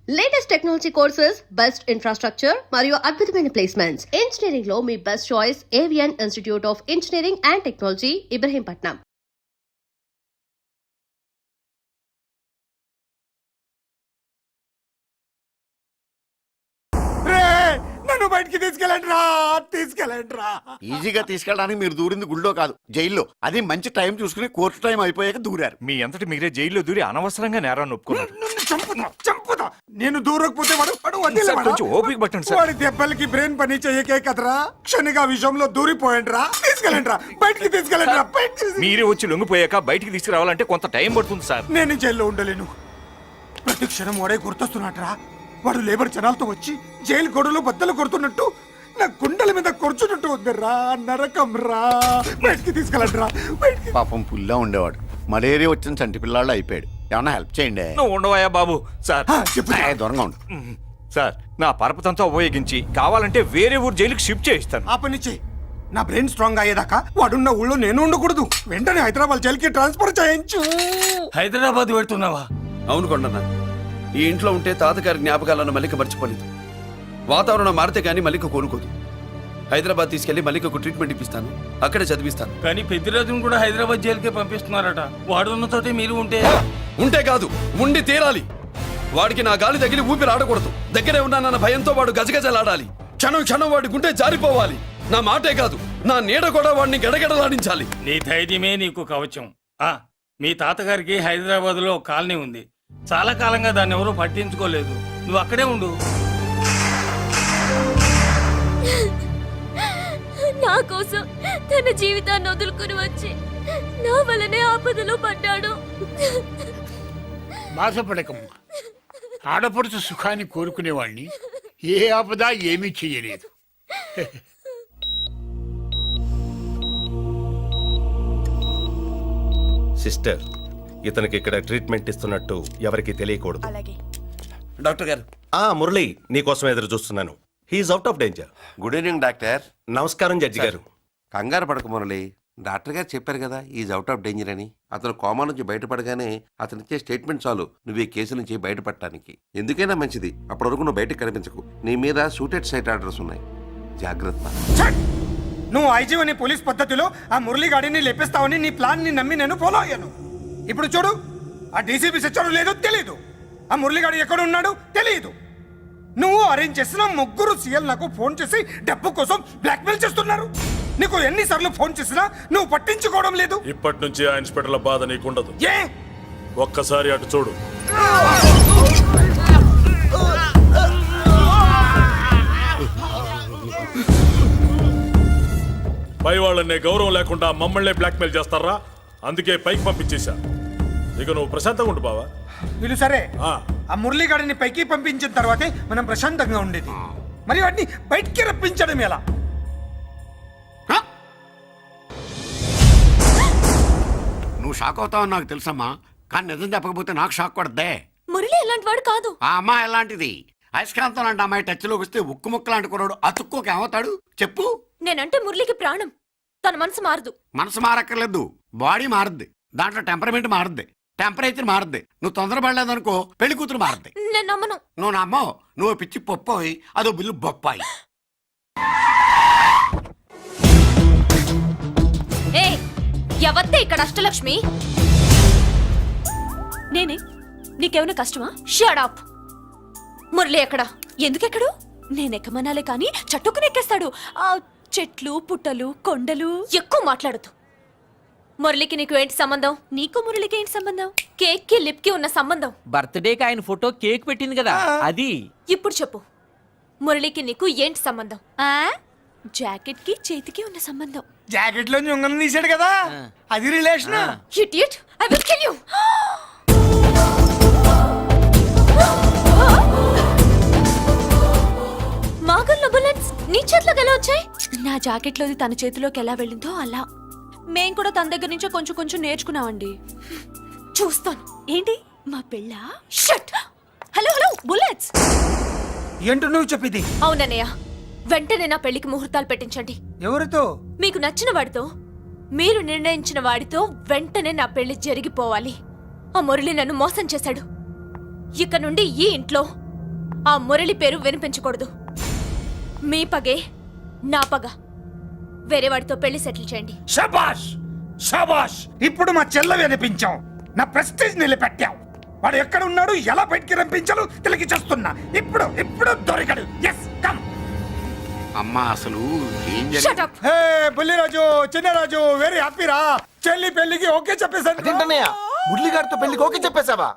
Latest technology courses, best infrastructure మరియు అద్భుతమైన placements. Engineering లో మీ best choice Avian Institute of Engineering and Technology, Ibrahimpatnam. బయటికి తీసుకెళ్ళండి. ఈజీగా తీసుకెళ్ళడానికి మీరు దూరింది గుళ్ళో కాదు, జైల్లో. అది మంచి టైం చూసుకుని కోర్టు టైం అయిపోయాక దూరారు. మీ అంతటి మీరే జైల్లో దూరి అనవసరంగా నేరాన్ని ఒప్పుకున్నారు. చంపుతా. నేను దూరకపోతే కొంచెం ఓపిక పట్టండి సార్. వాడి దెబ్బలకి బ్రెయిన్ పని చేయకే కదరా, క్షణిగా విషయంలో దూరిపోయండిరా. తీసుకెళ్ళండి, బయటికి తీసుకెళ్ళండి. మీరే వచ్చి లొంగిపోయాక బయటికి తీసుకురావాలంటే కొంత టైం పడుతుంది సార్. నేను జైల్లో ఉండలేను. ప్రతి క్షణం వాడే గుర్తొస్తున్నట్రా. వాడు లేబర్ జనాలతో వచ్చి జైలు గొడవలో బద్దలు కొడుతున్నట్టు నా గుండెల మీద కొడుచున్నట్టు వద్దరా. నరకం రా. బయటికి తీసుకెళ్ళండిరా. పాపం పుల్లా ఉండేవాడు, మలేరియా వచ్చిన చంటి పిల్లాళ్ళు అయిపోయాడు. ఏమన్నా హెల్ప్ చేయండి. నువ్వు ఉండవయ్యా బాబు. సార్ దూరంగా ఉండు సార్, నా పరపతంతో ఉపయోగించి కావాలంటే వేరే ఊరు జైలుకి షిఫ్ట్ చేయిస్తాను. ఆ పని చెయ్యి. నా బ్రెయిన్ స్ట్రాంగ్ అయ్యేదాకా వాడున్న ఊళ్ళో నేను ఉండకూడదు. వెంటనే హైదరాబాద్ జైలుకి ట్రాన్స్ఫర్ చేయించు. హైదరాబాద్ పెడుతున్నావా? అవును కొండన్న, ఈ ఇంట్లో ఉంటే తాతగారి జ్ఞాపకాలను మల్లిక మర్చిపోలేదు. వాతావరణం మారితే గానీ మల్లిక కోరుకోదు. హైదరాబాద్ తీసుకెళ్లి మల్లికకు ట్రీట్మెంట్ ఇప్పిస్తాను, అక్కడే చదివిస్తాను. కానీ పెద్దిరాజును కూడా హైదరాబాద్ జైలుకే పంపిస్తున్నారట. వాడున్న తోటే మీరు ఉంటే కాదు, ఉండి తీరాలి. వాడికి నా గాలి తగిలి ఊపిరి ఆడకూడదు. దగ్గరే ఉన్నానన్న భయంతో వాడు గజగజలాడాలి. క్షణం క్షణం వాడి గుండె జారిపోవాలి. నా మాటే కాదు, నా నీడ కూడా వాడిని గడగడలాడించాలి. నీ ధైర్యమే నీకు కవచం. మీ తాతగారికి హైదరాబాద్ లో కాలనీ ఉంది. చాలా కాలంగా దాన్ని ఎవరూ పట్టించుకోలేదు. నువ్వు అక్కడే ఉండు. నా కోసం తన జీవితాన్ని వదులుకుని వచ్చి నా వల్లనే ఆపదలో పడ్డాడు. బాధపడకమ్మా. ఆడపడుచు సుఖాన్ని కోరుకునేవాణ్ణి ఏ ఆపద ఏమీ చెయ్యలేదు. సిస్టర్, ఇతనికి ఇక్కడ ట్రీట్మెంట్ ఇస్తున్నట్టు ఎవరికి తెలియకూడదు. డాక్టర్ గారు. మురళి, నీకోసం ఎదురు చూస్తున్నాను. He's out of danger. Good evening doctor. నమస్కారం జడ్జి గారు. కంగారు పడక మురళి, డాక్టర్ గారు చెప్పారు కదా ఈజ్ అవుట్ ఆఫ్ డేంజర్ అని. అతను కోమా నుంచి బయటపడగానే అతను ఇచ్చే స్టేట్మెంట్ చాలు నువ్వు ఈ కేసు నుంచి బయటపడటానికి. ఎందుకైనా మంచిది, అప్పటి వరకు నువ్వు బయటకు కనిపించకు. నీ మీద షూటెడ్ సైట్ ఆర్డర్స్ ఉన్నాయి, జాగ్రత్త. నువ్వు ఐజీ అనే పోలీస్ పద్ధతిలో ఆ మురళీగాడిని లేపేస్తావని నీ ప్లాన్ ని నమ్మి నేను ఫాలో అయ్యాను. ఇప్పుడు చూడు, ఆ డీసీపీ సచ్చాడో లేదో తెలియదు, ఆ మురళీగాడు ఎక్కడ ఉన్నాడు తెలియదు. నువ్వు అరేంజ్ చేసిన ముగ్గురు సీఎల్ నాకు ఫోన్ చేసి డబ్బు కోసం బ్లాక్మెయిల్ చేస్తున్నారు. నీకు ఎన్నిసార్లు ఫోన్ చేసినా నువ్వు పట్టించుకోవడం లేదు. ఇప్పటి నుంచి ఆ ఇన్స్పెక్టర్ల బాధ నీకుండదు. ఏ ఒక్కసారి అటు చూడు. పై వాళ్ళనే గౌరవం లేకుండా మమ్మల్ని బ్లాక్మెయిల్ చేస్తారా? అందుకే పైకి పంపించేశా. ఇక నువ్వు ప్రశాంతంగా ఉండు బావా. వీళ్ళు సరే, ఆ మురళీగాడిని పైకి పంపించిన తర్వాతే మనం ప్రశాంతంగా ఉండేది. మరి వాటిని బయటికి రప్పించడం ఎలా? నువ్వు షాక్ అవుతావని నాకు తెలుసమ్మా, కానీ నిజం చెప్పకపోతే నాకు షాక్ కొడద్దే. మురళి ఎలాంటి వాడు కాదు. ఆ అమ్మాయి ఎలాంటిది? అయస్కాంతం లాంటి అమ్మాయి టచ్లోకి వస్తే ఉక్కు ముక్క లాంటి కుర్రాడు అతుక్కోక ఏమవుతాడు చెప్పు? నేనంటే మురళికి ప్రాణం. తన మనసు మారదు. మనసు మారక్కర్లేదు, బాడీ మారుద్ది. దాంట్లో టెంపరమెంట్ మారుద్ది, టెంపరేచర్ మారుద్ది. నువ్వు తొందరపడలేదనుకో పెళ్లి కూతురు మారుద్ది. నేను నమ్మను. నువ్వు నమ్మో, నువ్వు పిచ్చి పొప్పోయి అదో బిల్లు బొప్పాయి. ఎవత్తే ఇక్కడ అష్టలక్ష్మి? నేనే. నీకేమైనా కష్టమా? Shut up. మురళి ఎక్కడా? ఎందుకెక్కడు? నేనెక్కమనాలే కానీ చట్టుకుని ఎక్కేస్తాడు. ఆ చెట్లు, పుట్టలు, కొండలు. ఎక్కువ మాట్లాడదు. మురళికి నీకు ఏంటి సంబంధం? నీకు మురళికి ఏంటి సంబంధం? కేక్ కి లిప్ కి ఉన్న సంబంధం. బర్త్డేకి ఆయన ఫోటో కేక్ పెట్టింది కదా, అది. ఇప్పుడు చెప్పు, మురళికి నీకు ఏంటి సంబంధం? జాకెట్ కి చేతికి ఉన్న సంబంధం. జాకెట్ లో ఉంగరం తీసాడు కదా, అది relation. Idiot, I will kill you. మాగల్లో బుల్లెట్స్ నీ చేతిలోకి ఎలా వచ్చాయి? నా జాకెట్ లోది తన చేతిలోకి ఎలా వెళ్ళిందో అలా. మేం కూడా తన దగ్గర నుంచే కొంచెం కొంచెం నేర్చుకున్నామండి. చూస్తాను. ఏంటి మా పెళ్ళా? షట్. హలో హలో, బుల్లెట్స్ ఏంటో నువ్వు చెప్పేది? అవునన్నయ్య, వెంటనే నా పెళ్లికి ముహూర్తాలు పెట్టించండి. ఎవరితో? మీకు నచ్చిన వాడితో, మీరు నిర్ణయించిన వాడితో వెంటనే నా పెళ్లి జరిగిపోవాలి. ఆ మురళి నన్ను మోసం చేశాడు. ఇక నుండి ఈ ఇంట్లో ఆ మురళి పేరు వినిపించకూడదు. మీ పగే నా పగ. వేరే వాడితో పెళ్లి సెటిల్ చేయండి. షబాష్ షబాష్, ఇప్పుడు మా చెల్ల వినిపించాం, నా ప్రెస్టేజ్ నిలబెట్టాం. వాడు ఎక్కడ ఉన్నాడు, ఎలా బయటికి రంపించాలో తెలికి చేస్తున్నా. ఇప్పుడు ఇప్పుడు దొరికాడు. Yes come. అమ్మా అసలు ఏం Shut up. Hey Bulliraju, Chinnaraju, very happy రా. చెల్లి పెళ్లికి ఓకే చెప్పేశాను. మురళిగారితో పెళ్లికి ఓకే చెప్పేశావా?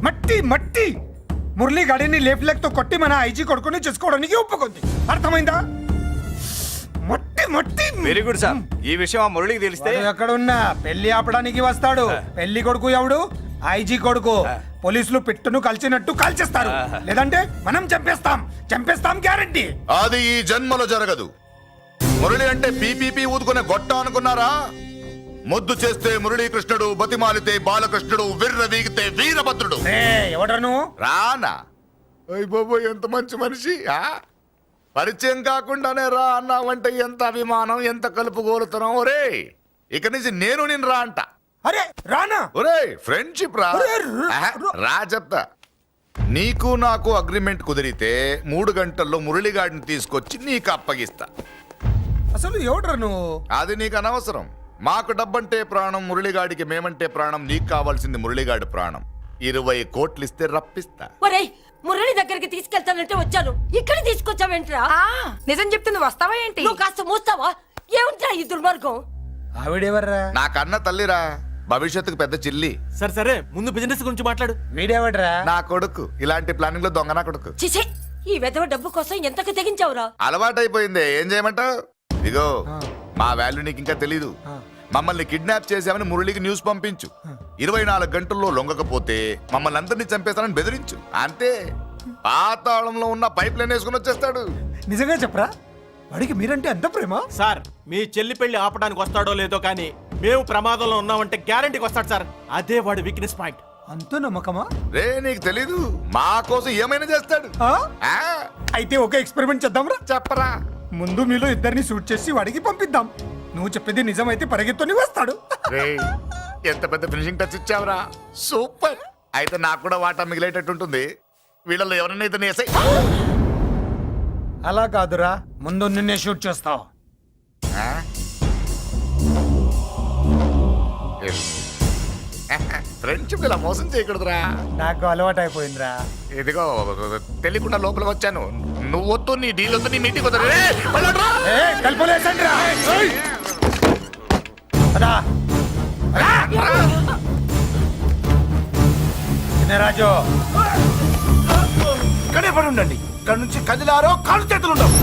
మట్టి మట్టి మురళి గాడిని లేఫ్ లెగ్ తో కొట్టి మన ఐజీ కొడుకుని చేసుకోవడానికి ఒప్పుకుంది. అర్థమైందా? మట్టి మట్టి. Very good sir. ఈ విషయం ఆ మురళికి తెలిస్తే వాడు ఎక్కడున్నా పెళ్లి ఆపడానికి వస్తాడు. పెళ్లి కొడుకు ఎవడు? ఐజీ కొడుకు. పోలీసులు పిట్టును కలిసినట్టు కాల్చేస్తారు, లేదంటే మనం చంపేస్తాం. చంపేస్తాం గ్యారంటీ. అది ఈ జన్మలో జరగదు. మురళి అంటే పీపీపీ ఊదుకునే గొట్ట అనుకున్నారా? ముద్దు చేస్తే మురళీకృష్ణుడు, బతిమాలితే బాలకృష్ణుడు, విర్ర వీగితే వీరభద్రుడు. ఎవడ్రా నువ్వు? రానా? అయ్య బాబోయ్, ఎంత మంచి మనిషి. పరిచయం కాకుండానే రా అన్నావంటే ఎంత అభిమానం, ఎంత కలుపుగోలుతున్నాం. ఒరే ఇక నుంచి నేను రా అంట. అరే రానా? ఒరే ఫ్రెండ్షిప్ రా. ఒరే, రా చెప్తా. నీకు నాకు అగ్రిమెంట్ కుదిరితే 3 గంటల్లో మురళిగాడిని తీసుకొచ్చి నీకు అప్పగిస్తా. అసలు ఎవడ్రా నువ్వు? అది నీకు అనవసరం. మాకు డబ్బంటే ప్రాణం, మురళిగాడికి మేమంటే ప్రాణం. నీకు కావాల్సింది మురళిగాడి ప్రాణం. 20 కోట్లు ఇస్తే రప్పిస్తా. ఒరేయ్, మురళి దగ్గరికి తీసుకెళ్తానంటే వచ్చాను, ఇక్కడ తీసుకొచ్చావేంట్రా? నిజం చెప్తే నువ్వు వస్తావా ఏంటి? నువ్వు కాస్త మూస్తావా? ఏమిట్రా ఈ దుర్మార్గం? ఆవిడెవర్రా? నా కన్న తల్లిరా, భవిష్యత్తుకు పెద్ద చిల్లి. సరే ముందు బిజినెస్ గురించి మాట్లాడు. వీడేవడ్రా? నా కొడుకు. ఇలాంటి ప్లానింగ్ లో దొంగ నా కొడుకు. చిచే, ఈ వెధవ డబ్బు కోసం ఎంతకు తెగించావురా? అలవాటైపోయింది, ఏం చేయమంటావు? ఇగో మా వాల్యూ నీకు ఇంకా తెలీదు. మమ్మల్ని కిడ్నాప్ చేసామని మురళికి న్యూస్ పంపించు. 24 గంటల్లో లొంగకపోతే మమ్మల్ని అందరినీ చంపేస్తానని బెదిరించు. అంతే. పాతాళంలో ఉన్న పైప్ లైన్ వేసుకుని వచ్చేస్తాడు. నిజంగా చెప్పరా? వాడికి మీరంటే ఎంత ప్రేమ? సార్, మీ చెల్లి పెళ్లి ఆపడానికి వస్తాడో లేదో కానీ మేము ప్రమాదంలో ఉన్నామంటే గ్యారంటీకి వస్తాడు సార్. అదే వాడి వీక్నెస్ పాయింట్. అంత నమ్మకమా? రే నీకు తెలీదు, మా కోసం ఏమైనా చేస్తాడు. అయితే ఒక ఎక్స్పెరిమెంట్ చేద్దాంరా. చెప్పరా? ముందు మీలో ఇద్దరిని షూట్ చేసి వాడికి పంపిద్దాం. నువ్వు చెప్పేది నిజమైతే పరిగెత్తుని వస్తాడు. రేయ్, ఎంత పెద్ద ఫినిషింగ్ టచ్ ఇచ్చావురా. సూపర్. అయితే నాకు కూడా వాటా మిగిలేటట్టు ఉంటుంది. వీళ్ళలో ఎవరైనా ఇతను వేసాయి. అలా కాదురా, ముందు నిన్నే షూట్ చేస్తావు. ఫ్రెండ్షిప్ ఇలా మోసం చేయకూడదురా. నాకు అలవాటు అయిపోయిందిరా. ఇదిగో తెలియకుండా లోపల వచ్చాను. నువ్వు వద్దు, నీ డీల్ వద్దు, నీ మీటింగ్ వద్దు. రాజు ఇక్కడే పడి ఉండండి. ఇక్కడ నుంచి కదిలారో కాళ్ళు చేతులు ఉండవు.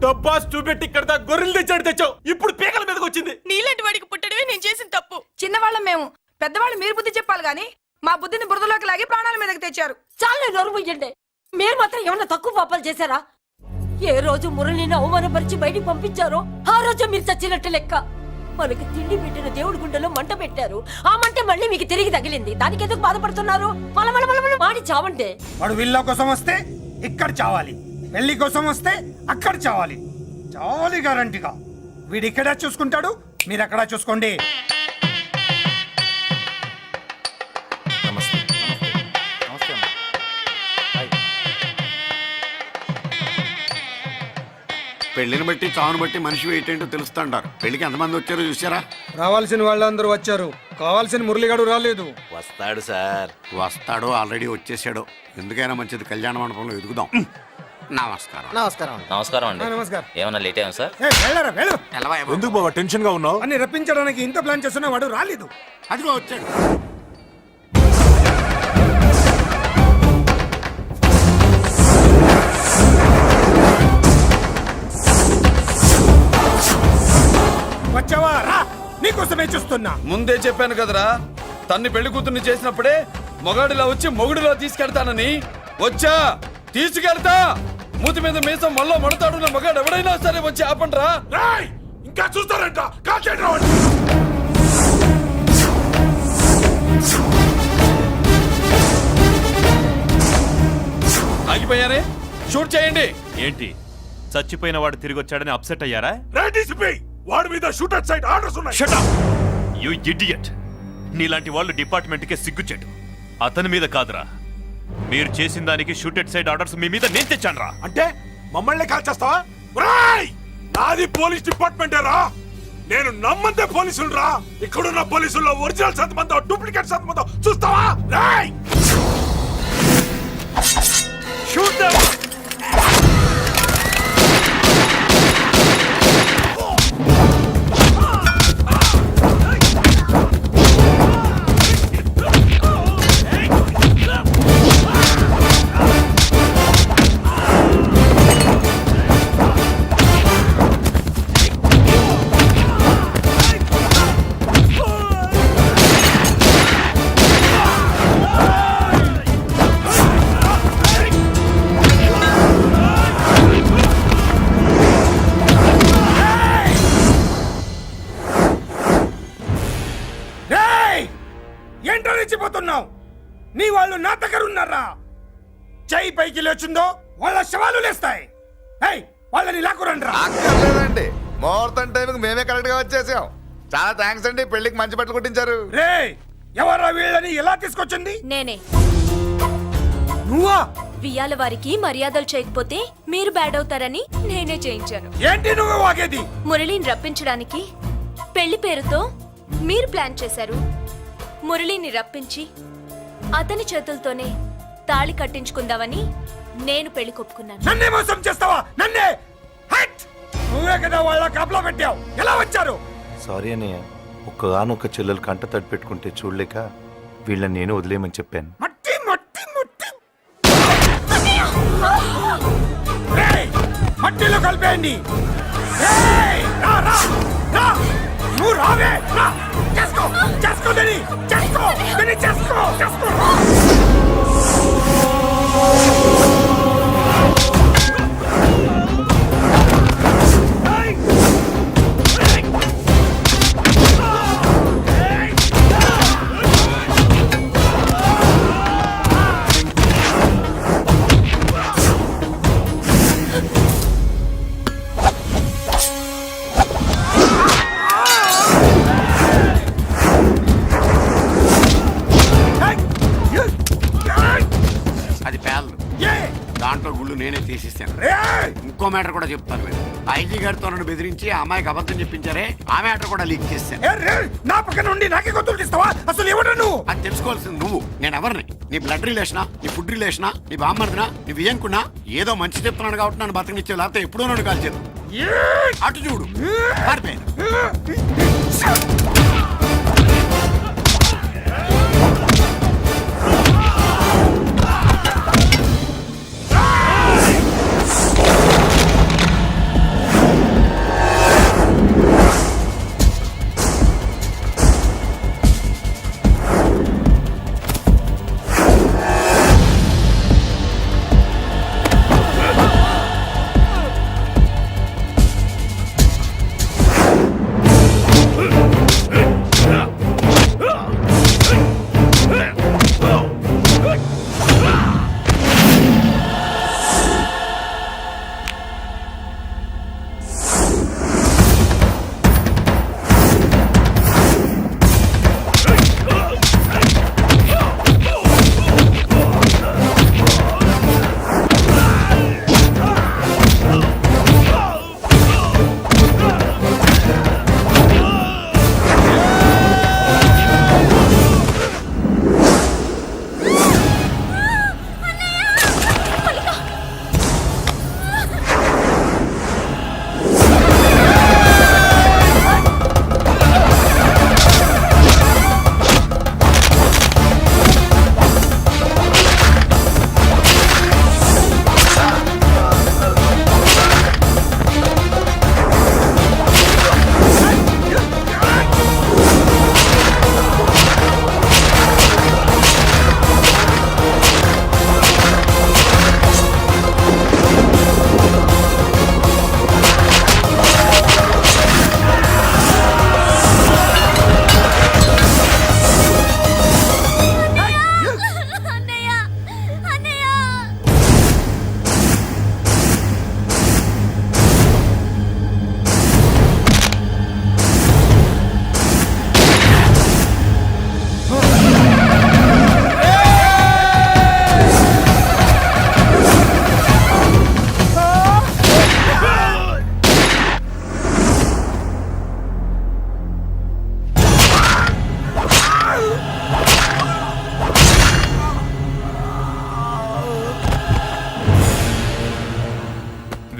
డబ్బాస్ చూపెట్టి ఇక్కడ గొర్రెలు తెచ్చావు. ఇప్పుడు పీకల మీదకి వచ్చింది. నీలాంటి వాడికి పుట్టడమే నేను చేసిన తప్పు. చిన్నవాళ్ళం మేము, పెద్దవాళ్ళు మీరు బుద్ధి చెప్పాలి గాని మా బుద్ధిని బురదలోకి లాగి ప్రాణాల మీదకి తెచ్చారు. చాలా నోరు ముయ్యండి. మీరు మాత్రం ఏమన్నా తక్కువ పాపాలు చేశారా? ఏ రోజు మురళిని అవమానపరిచి బయటికి పంపించారో ఆ రోజు మీరు చచ్చినట్టు లెక్క. మనకి తిండి పెట్టిన దేవుడి గుండెలో మంట పెట్టారు. ఆ మంట మళ్ళీ మీకు తిరిగి తగిలింది. దానికి ఎందుకు బాధపడుతున్నారు? మాడి చావంటే. వాడు విల్లా కోసం వస్తే ఇక్కడ చావాలి, పెళ్లి కోసం వస్తే అక్కడ చావాలి. చావాలి గ్యారంటీగా. వీడు ఇక్కడ చూసుకుంటాడు, మీరు అక్కడ చూసుకోండి. పెళ్లిని బట్టి చావును బట్టి మనిషి ఏంటంటో తెలుస్తుంటారు. పెళ్లికి ఎంతమంది వచ్చారో చూసారా? రావాల్సిన వాళ్ళందరూ వచ్చారు, కావాల్సిన మురళిగాడు రాలేదు. వస్తాడు సార్. వస్తాడో ఆల్రెడీ వచ్చేసాడో. ఎందుకైనా మంచిది కళ్యాణ మండపంలో ఎదుగుదాం. నమస్కారం. నమస్కారం. నమస్కారం అండి. నమస్కారం. ఏమన్నా లేట్ అయ్యాం సార్? ఎందుకు బాబా టెన్షన్ గా ఉన్నావు? అని రప్పించడానికి ఇంత ప్లాన్ చేస్తున్న వాడు రాలేదు. అదిగో వచ్చాడు. వచ్చావా? రా, నీకోసమే చూస్తున్నా. ముందే చెప్పాను కదరా, తన్ని పెళ్లి కూతుర్ని చేసినప్పుడే మొగాడిలా వచ్చి మొగుడిలో తీసుకెళ్తానని. వచ్చా, తీసుకెళ్తా. మూతి మీద మీసం మళ్ళా మడతాడున్న మగాడు ఎవడైనా సరే వచ్చి ఆపండ్రా. ఇంకా చూస్తారంట. ఆగిపోయారే, షూట్ చేయండి. ఏంటి, చచ్చిపోయిన వాడు తిరిగి వచ్చాడని అప్సెట్ అయ్యారా? వాడి మీద షూటర్ సైడ్ ఆర్డర్స్ ఉన్నాయి. Shut up! You idiot! నీలాంటి వాళ్ళు డిపార్ట్మెంట్కే సిగ్గుచెట్టు. అతని మీద కాదురా, మీరు చేసిన దానికి షూటెడ్ సైడ్ ఆర్డర్స్ మీ మీద నేను తెచ్చాను రా. అంటే మమ్మల్ని కాల్ చేస్తావా? ఒరేయ్! నాది పోలీస్ డిపార్ట్మెంటే రా. నేను నమ్మందే పోలీసులు రా. ఇక్కడున్న పోలీసుల్లో ఒరిజినల్ సత్మంతో డూప్లికేట్ సత్మంతో చూస్తావా? రేయ్! Shoot them! ఏంటో రెచ్చిపోతున్నావు? నీ వాళ్ళు నా దగ్గర ఉన్నారా? చెయ్యి పైకి లేచుందో వాళ్ళ శవాలు లేస్తాయి. వాళ్ళని లాక్కురండి రా. అక్కర్లేదండి, ముహూర్తం టైంకి మేమే కరెక్ట్ గా వచ్చేసాం. చాలా థ్యాంక్స్ అండి, పెళ్లికి మంచి బట్టలు కుట్టించారు. రే, ఎవరా వీళ్ళని ఎలా తీసుకొచ్చింది? నేనే. నువ్వా? వియ్యాల వారికి మర్యాదలు చేయకపోతే మీరు బ్యాడ్ అవుతారని నేనే చేయించాను. ఏంటి నువ్వు వాగేది? మురళిని రప్పించడానికి పెళ్లి పేరుతో మీరు ప్లాన్ చేశారు. మురళిని రప్పించి అతని చేతులతోనే తాళి కట్టించుకుందామని నేను పెళ్లి కొప్పుకున్నాను. నన్నే మోసం చేస్తావా? నన్నే? నువ్వే కదా వాళ్ళ కాపలా పెట్టావు. ఎలా వచ్చారు? సారీ అన్నయ్య, ఒక్కగానొక్క చెల్లెలు కంట తడి పెట్టుకుంటే చూడలేక వీళ్ళని నేను వదిలేయమని చెప్పాను. మట్టి మట్టి మట్టి రేయ్, మట్టిలో కలిపేయండి. నువ్వు రావే. చేసుకో చేసుకో దీని చేసుకో దీని చేసుకో చేసుకో. అది పేదలు, దాంట్లో గుళ్ళు నేనే తీసిస్తాను. ఇంకో మ్యాటర్ కూడా చెప్తాను. మీరు ఐజీ గారితో నన్ను బెదిరించి ఆ అమ్మాయికి అబద్ధం చెప్పించారే, ఆ మ్యాటర్ కూడా లీక్ చేస్తాను. నా పక్కన ఉండి నాకే గొంతులు తీస్తావా? అసలు ఎవరు నువ్వు? అది తెలుసుకోవాల్సింది నువ్వు. నేను ఎవరిని? నీ బ్లడ్ రిలేషనా, నీ ఫుడ్ రిలేషనా, నీ బామ్మర్దినా, నీ వియ్యంకున్నా? ఏదో మంచి చెప్తున్నాను కాబట్టి నన్ను బతకనిచ్చే, లేకపోతే ఎప్పుడో నన్ను కాల్చేది. అటు చూడు, పారిపోయాను.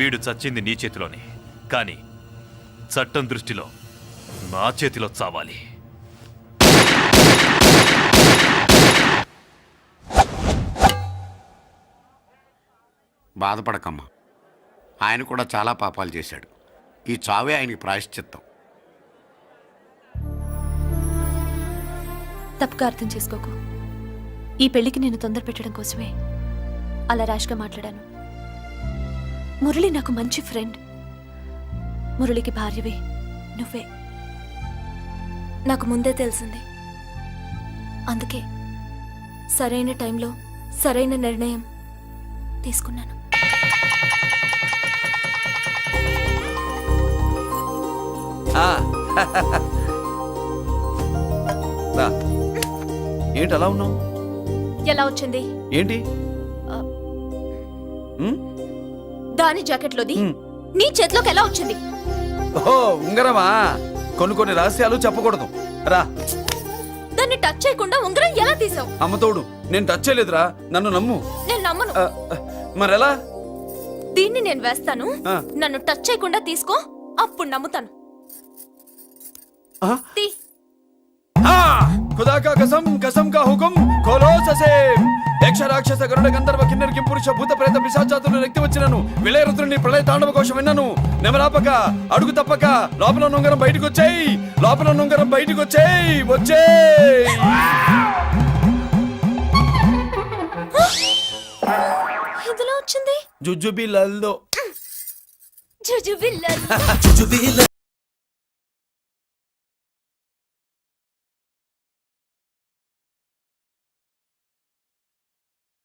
వీడు చచ్చింది నీ చేతిలోనే, కానీ చట్టం దృష్టిలో నా చేతిలో చావాలి. బాధపడకమ్మా, ఆయన కూడా చాలా పాపాలు చేశాడు. ఈ చావే ఆయనకి ప్రాయశ్చిత్తం. తప్పుగా అర్థం చేసుకోకు. ఈ పెళ్లికి నేను తొందర పెట్టడం కోసమే అలా ర్యాష్గా మాట్లాడాను. మురళి నాకు మంచి ఫ్రెండ్. మురళికి భార్యవి నువ్వే. నాకు ముందే తెలిసింది. అందుకే సరైన టైంలో సరైన నిర్ణయం తీసుకున్నాను. రా. ఏంటి అలా ఉన్నావు? ఎలా వచ్చింది? ఏంటి? దాని జాకెట్లోది నీ చేతిలోకి ఎలా వచ్చింది? ఓహో, ఉంగరమా? కొన్ని రహస్యాలు చెప్పకూడదు. రా. దాన్ని టచ్ చేయకుండా ఉంగరం ఎలా తీసావు? అమ్మతోడు, నేను టచ్ చేయలేదురా, నన్ను నమ్ము. నేను నమ్మను. మరెలా? దీన్ని నేను వేస్తాను, ఆ. నన్ను టచ్ చేయకుండా తీసుకో, అప్పుడు నమ్ముతాను. తీ. ఖుదా కా కసం, కసం కా హుకుం, ఖోలో ససే. యక్ష రాక్షస గరుడ గంధర్వ కిన్నెర కింపురుష భూత ప్రేత పిశాచాతులు రక్తి వచ్చినను విలయరుద్రుని ప్రళయ తాండవ కోశం విన్నను. నెమరాపక, అడుగు తప్పక, లోపల నుంగరం బయటకు వచ్చేయి, లోపల నుంగరం బయటకు వచ్చేయి, వచ్చేయి. ఇదిలో వచ్చింది జుజుబి లల్లో. జుజుబిల్ల